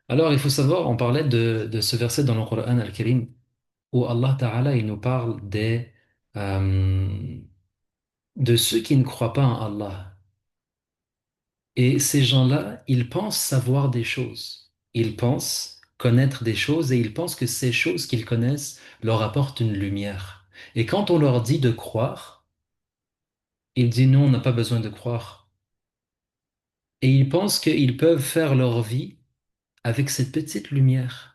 Alors, il faut savoir, on parlait de ce verset dans le Coran al-Karim où Allah Ta'ala, il nous parle euh, de ceux qui ne croient pas en Allah. Et ces gens-là, ils pensent savoir des choses. Ils pensent connaître des choses et ils pensent que ces choses qu'ils connaissent leur apportent une lumière. Et quand on leur dit de croire, ils disent non, on n'a pas besoin de croire. Et ils pensent qu'ils peuvent faire leur vie avec cette petite lumière.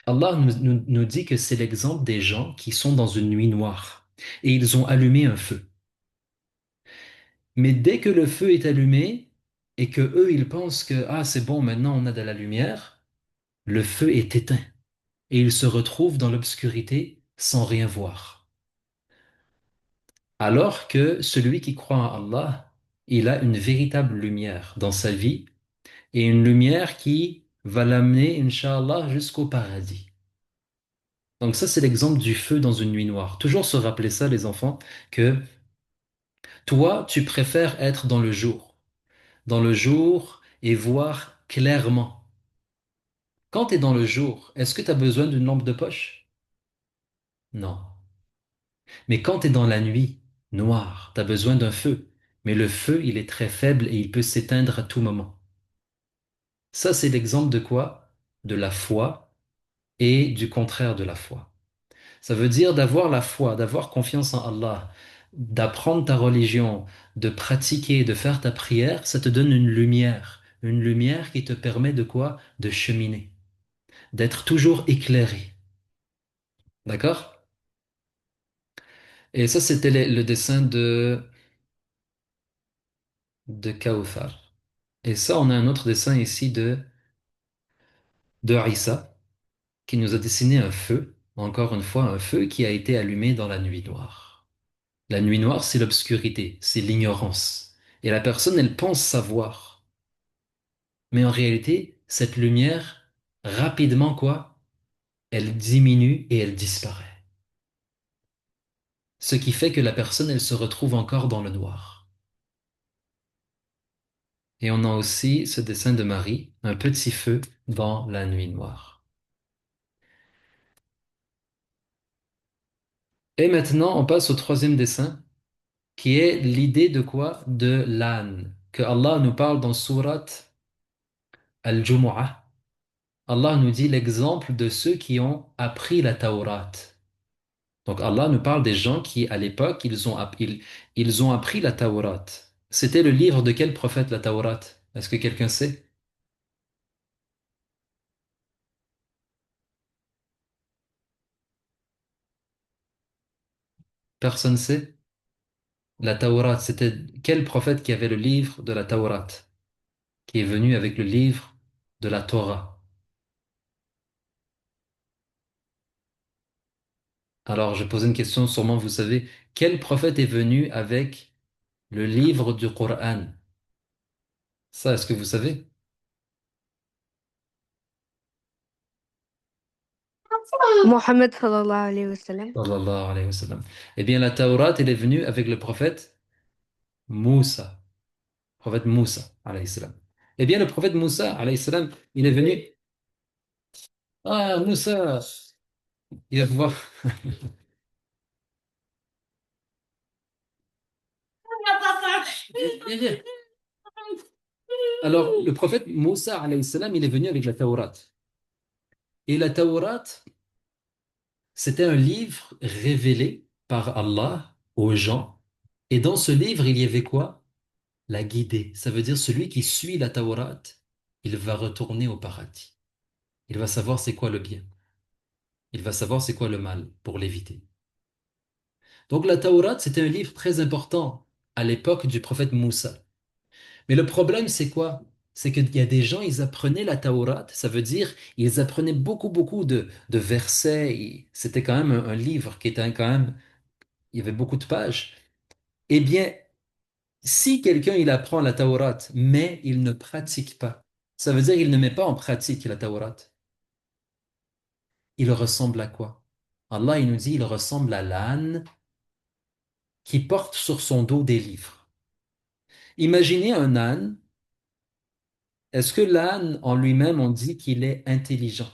Allah nous dit que c'est l'exemple des gens qui sont dans une nuit noire et ils ont allumé un feu. Mais dès que le feu est allumé et que eux ils pensent que ah c'est bon maintenant on a de la lumière, le feu est éteint et ils se retrouvent dans l'obscurité sans rien voir. Alors que celui qui croit en Allah, il a une véritable lumière dans sa vie et une lumière qui va l'amener, Inch'Allah, jusqu'au paradis. Donc ça, c'est l'exemple du feu dans une nuit noire. Toujours se rappeler ça, les enfants, que toi, tu préfères être dans le jour et voir clairement. Quand tu es dans le jour, est-ce que tu as besoin d'une lampe de poche? Non. Mais quand tu es dans la nuit noire, tu as besoin d'un feu. Mais le feu, il est très faible et il peut s'éteindre à tout moment. Ça, c'est l'exemple de quoi? De la foi et du contraire de la foi. Ça veut dire d'avoir la foi, d'avoir confiance en Allah, d'apprendre ta religion, de pratiquer, de faire ta prière, ça te donne une lumière qui te permet de quoi? De cheminer, d'être toujours éclairé. D'accord? Et ça, c'était le dessin de Kawthar. Et ça, on a un autre dessin ici de Isa, qui nous a dessiné un feu, encore une fois, un feu qui a été allumé dans la nuit noire. La nuit noire, c'est l'obscurité, c'est l'ignorance. Et la personne, elle pense savoir. Mais en réalité, cette lumière, rapidement, quoi, elle diminue et elle disparaît. Ce qui fait que la personne, elle se retrouve encore dans le noir. Et on a aussi ce dessin de Marie, un petit feu dans la nuit noire. Et maintenant, on passe au troisième dessin, qui est l'idée de quoi? De l'âne, que Allah nous parle dans sourate Al-Jumu'ah. Allah nous dit l'exemple de ceux qui ont appris la Tawrat. Donc Allah nous parle des gens qui, à l'époque, ils ont appris la Tawrat. C'était le livre de quel prophète la Tawrat? Est-ce que quelqu'un sait? Personne sait? La Tawrat, c'était quel prophète qui avait le livre de la Tawrat, qui est venu avec le livre de la Torah? Alors je pose une question, sûrement vous savez, quel prophète est venu avec le livre du Coran? Ça, est-ce que vous savez? Mohammed sallallahu alayhi wa sallam. Sallallahu alayhi wa sallam. Eh bien, la Tawrat, elle est venue avec le prophète Moussa. Prophète Moussa, alayhi salam. Eh bien, le prophète Moussa, alayhi salam, il est venu. Ah, Moussa, il va pouvoir. Viens, viens. Alors, le prophète Moussa, alayhi salam, il est venu avec la Tawrat. Et la Tawrat, c'était un livre révélé par Allah aux gens. Et dans ce livre, il y avait quoi? La guidée. Ça veut dire celui qui suit la Tawrat, il va retourner au paradis. Il va savoir c'est quoi le bien. Il va savoir c'est quoi le mal pour l'éviter. Donc la Tawrat, c'était un livre très important à l'époque du prophète Moussa. Mais le problème, c'est quoi? C'est qu'il y a des gens, ils apprenaient la Tawrat, ça veut dire ils apprenaient beaucoup de versets. C'était quand même un livre qui était quand même, il y avait beaucoup de pages. Eh bien, si quelqu'un, il apprend la Tawrat, mais il ne pratique pas, ça veut dire qu'il ne met pas en pratique la Tawrat, il ressemble à quoi? Allah, il nous dit, il ressemble à l'âne qui porte sur son dos des livres. Imaginez un âne Est-ce que l'âne en lui-même, on dit qu'il est intelligent?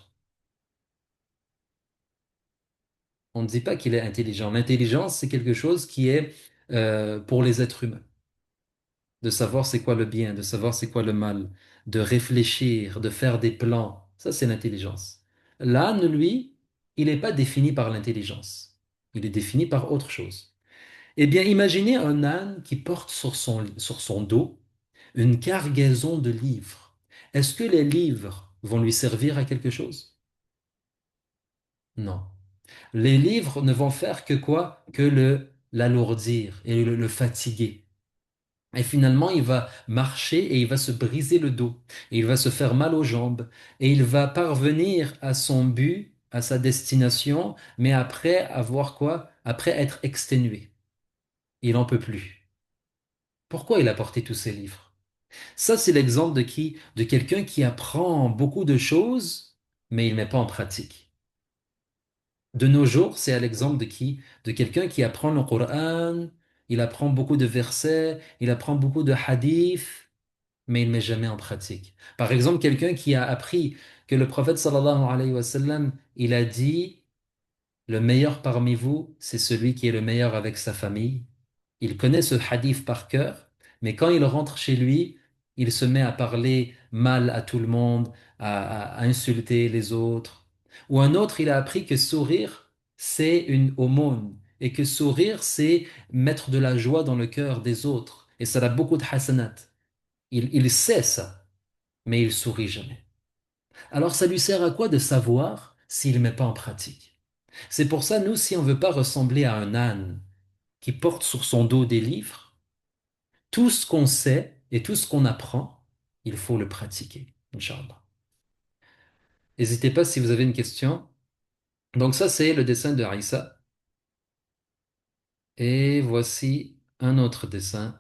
On ne dit pas qu'il est intelligent. L'intelligence, c'est quelque chose qui est pour les êtres humains. De savoir c'est quoi le bien, de savoir c'est quoi le mal, de réfléchir, de faire des plans. Ça, c'est l'intelligence. L'âne, lui, il n'est pas défini par l'intelligence. Il est défini par autre chose. Eh bien, imaginez un âne qui porte sur son dos une cargaison de livres. Est-ce que les livres vont lui servir à quelque chose? Non. Les livres ne vont faire que quoi? Que l'alourdir et le fatiguer. Et finalement, il va marcher et il va se briser le dos. Et il va se faire mal aux jambes. Et il va parvenir à son but, à sa destination, mais après avoir quoi? Après être exténué. Il n'en peut plus. Pourquoi il a porté tous ces livres? Ça, c'est l'exemple de qui? De quelqu'un qui apprend beaucoup de choses, mais il ne met pas en pratique. De nos jours, c'est à l'exemple de qui? De quelqu'un qui apprend le Coran, il apprend beaucoup de versets, il apprend beaucoup de hadiths, mais il ne met jamais en pratique. Par exemple, quelqu'un qui a appris que le prophète sallallahu alayhi wa sallam, il a dit le meilleur parmi vous, c'est celui qui est le meilleur avec sa famille. Il connaît ce hadith par cœur, mais quand il rentre chez lui, il se met à parler mal à tout le monde, à insulter les autres. Ou un autre, il a appris que sourire, c'est une aumône, et que sourire, c'est mettre de la joie dans le cœur des autres. Et ça a beaucoup de hasanat. Il sait ça, mais il sourit jamais. Alors ça lui sert à quoi de savoir s'il ne met pas en pratique? C'est pour ça, nous, si on ne veut pas ressembler à un âne qui porte sur son dos des livres, tout ce qu'on sait et tout ce qu'on apprend, il faut le pratiquer, Inch'Allah. N'hésitez pas si vous avez une question. Donc ça, c'est le dessin de Aïssa. Et voici un autre dessin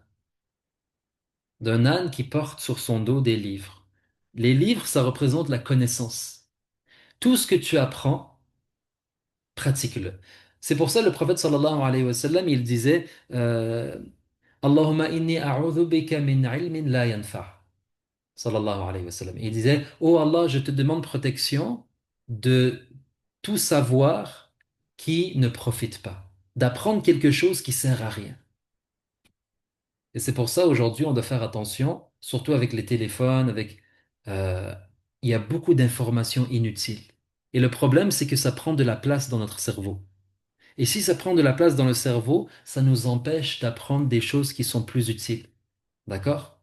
d'un âne qui porte sur son dos des livres. Les livres, ça représente la connaissance. Tout ce que tu apprends, pratique-le. C'est pour ça le prophète sallallahu alayhi wa sallam, il disait Allahumma inni a'udhu bika min ilmin la yanfa'. Sallallahu alayhi wa sallam. Il disait, oh Allah, je te demande protection de tout savoir qui ne profite pas, d'apprendre quelque chose qui sert à rien. Et c'est pour ça aujourd'hui, on doit faire attention, surtout avec les téléphones, euh, il y a beaucoup d'informations inutiles. Et le problème, c'est que ça prend de la place dans notre cerveau. Et si ça prend de la place dans le cerveau, ça nous empêche d'apprendre des choses qui sont plus utiles. D'accord?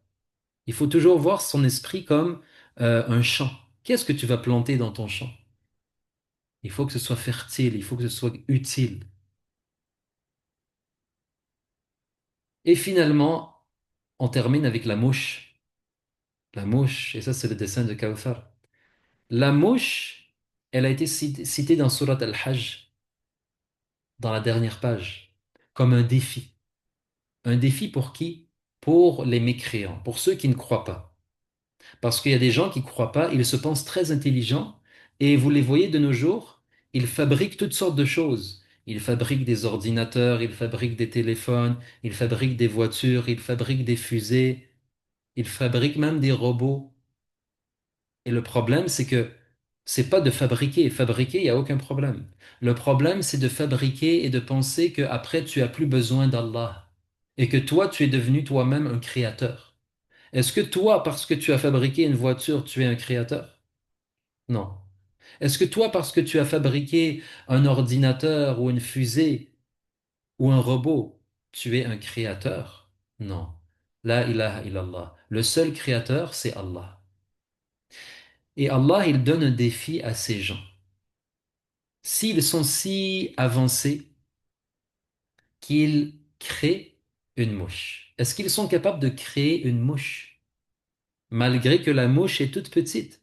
Il faut toujours voir son esprit comme un champ. Qu'est-ce que tu vas planter dans ton champ? Il faut que ce soit fertile, il faut que ce soit utile. Et finalement, on termine avec la mouche. La mouche, et ça c'est le dessin de Kawthar. La mouche, elle a été citée dans Surat Al-Hajj, dans la dernière page, comme un défi. Un défi pour qui? Pour les mécréants, pour ceux qui ne croient pas. Parce qu'il y a des gens qui ne croient pas, ils se pensent très intelligents, et vous les voyez de nos jours, ils fabriquent toutes sortes de choses. Ils fabriquent des ordinateurs, ils fabriquent des téléphones, ils fabriquent des voitures, ils fabriquent des fusées, ils fabriquent même des robots. Et le problème, c'est que c'est pas de fabriquer. Fabriquer, il n'y a aucun problème. Le problème, c'est de fabriquer et de penser qu'après, tu as plus besoin d'Allah et que toi, tu es devenu toi-même un créateur. Est-ce que toi, parce que tu as fabriqué une voiture, tu es un créateur? Non. Est-ce que toi, parce que tu as fabriqué un ordinateur ou une fusée ou un robot, tu es un créateur? Non. La ilaha illallah. Le seul créateur, c'est Allah. Et Allah, il donne un défi à ces gens. S'ils sont si avancés qu'ils créent une mouche, est-ce qu'ils sont capables de créer une mouche, malgré que la mouche est toute petite?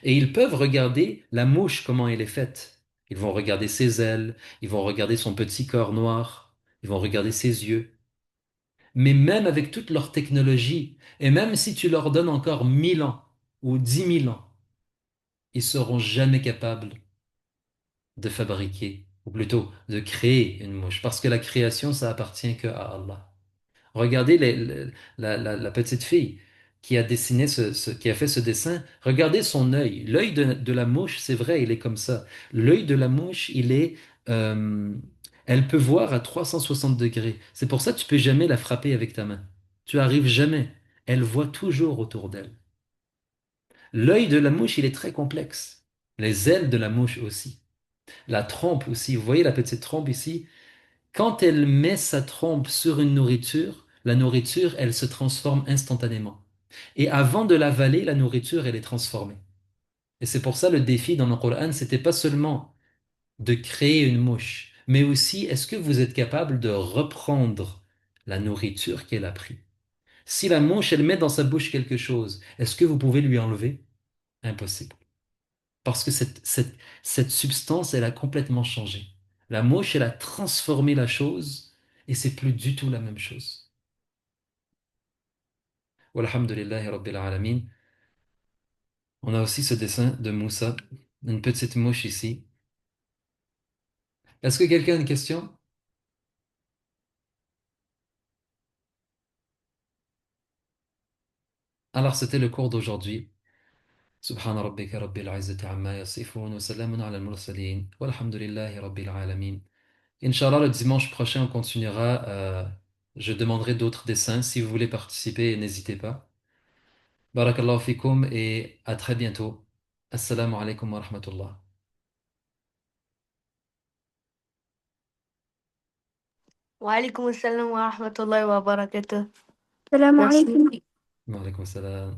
Et ils peuvent regarder la mouche, comment elle est faite. Ils vont regarder ses ailes, ils vont regarder son petit corps noir, ils vont regarder ses yeux. Mais même avec toute leur technologie, et même si tu leur donnes encore 1000 ans ou 10 000 ans, ils seront jamais capables de fabriquer, ou plutôt de créer une mouche, parce que la création, ça appartient que à Allah. Regardez la petite fille qui a dessiné qui a fait ce dessin, regardez son œil. L'œil de la mouche, c'est vrai, il est comme ça. L'œil de la mouche, euh, elle peut voir à 360 degrés. C'est pour ça que tu peux jamais la frapper avec ta main. Tu arrives jamais. Elle voit toujours autour d'elle. L'œil de la mouche, il est très complexe. Les ailes de la mouche aussi. La trompe aussi. Vous voyez la petite trompe ici? Quand elle met sa trompe sur une nourriture, la nourriture, elle se transforme instantanément. Et avant de l'avaler, la nourriture, elle est transformée. Et c'est pour ça le défi dans le Coran, c'était pas seulement de créer une mouche, mais aussi est-ce que vous êtes capable de reprendre la nourriture qu'elle a pris? Si la mouche, elle met dans sa bouche quelque chose, est-ce que vous pouvez lui enlever? Impossible. Parce que cette substance, elle a complètement changé. La mouche, elle a transformé la chose et c'est plus du tout la même chose. Walhamdulillahi Rabbil Alamin. On a aussi ce dessin de Moussa, une petite mouche ici. Est-ce que quelqu'un a une question? Alors, c'était le cours d'aujourd'hui. Subhana rabbika rabbil izzati amma yasifun wa salamun ala al-mursalin walhamdulillahi rabbil alamin. Inch'Allah, le dimanche prochain, on continuera. Je demanderai d'autres dessins. Si vous voulez participer, n'hésitez pas. Barakallahu fikum et à très bientôt. Assalamu alaikum wa rahmatullah. وعليكم السلام ورحمة الله وبركاته. السلام Merci. عليكم. Wa alaikum salam.